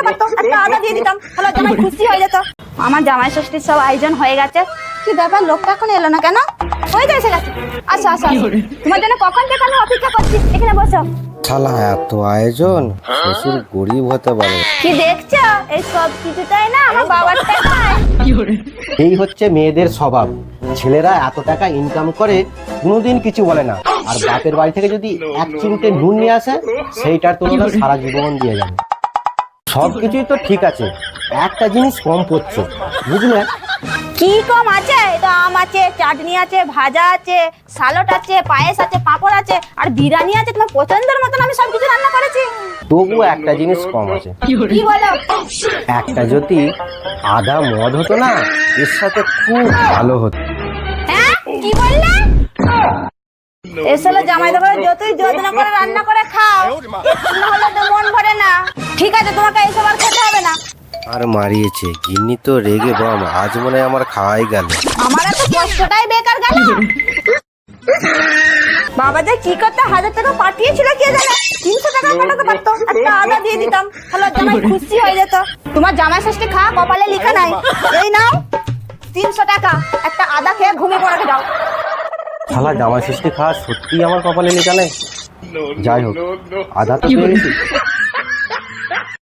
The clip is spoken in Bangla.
পারতো, একটা আদা দিয়ে দিতাম, তাহলে জামাই খুশি হয়ে যেত। আমার জামাই ষষ্ঠীর সব আয়োজন হয়ে গেছে। কি ব্যাপার, লোকটা এখন এলো না কেন? ওই তো এসে গেছে। আসো আসো আসো। তোমার জন্য কখন থেকে আমি অপেক্ষা করছি, এখানে বসো। শালা এত আয়োজন, শ্বশুর গরিব হতে পারে। কি দেখছো, এই সব কিছুটাই না আমার বাবার টাকায়। এই হচ্ছে মেয়েদের স্বভাব। ছেলেরা এত টাকা ইনকাম করে কোনোদিন কিছু বলে না, আর বাপের বাড়ি থেকে যদি এক চিমটে নুন নিয়ে আসে সেইটার তুলনা সারা জীবন দিয়ে যাবে। সবকিছুই তো ঠিক আছে, একটা জিনিস কম পড়ছে, বুঝলে? কি কম আছে? এটা আম আছে, চাটনি আছে, ভাজা আছে, সালাড আছে, পায়েস আছে, পাঁপড় আছে, আর বিরিয়ানি আছে। তোমার পছন্দের মতন আমি সবকিছু রান্না করেছি। তবুও একটা জিনিস কম আছে। কি বলো? একটা যদি আদা মদ হতো না, এর সাথে খুব ভালো হতো। হ্যাঁ, কি বললে? এসলে জামাই দেবো যতই যত্ন করে রান্না করে খাও, না হলে তো মন ভরে না। ঠিক আছে, তোমাকে এইসব আর খেতে হবে না। আর মারিয়েছে গিন্নি তো রেগে বাম, আজ মনে হয় আমার খাওয়াই গেল। আমার এত কষ্টটাই বেকার গেল। বাবা যে কি করতে 1000 টাকা পাঠিয়েছিল কে জানে, 300 টাকা পাঠাতে পারতো, একটা আদা দিয়ে দিতাম, তাহলে জামাই খুশি হয়ে যেত। তোমার জামাই ষষ্ঠী খাওয়া কপালে লেখা নাই। এই নাও 300 টাকা, একটা আদা খেয়ে ঘুমিয়ে পড়াতে যাও। শালা জামাই ষষ্ঠী খাওয়া সত্যি আমার কপালে লেখা নেই। যাই হোক, আদা তো পেয়ে গেছি।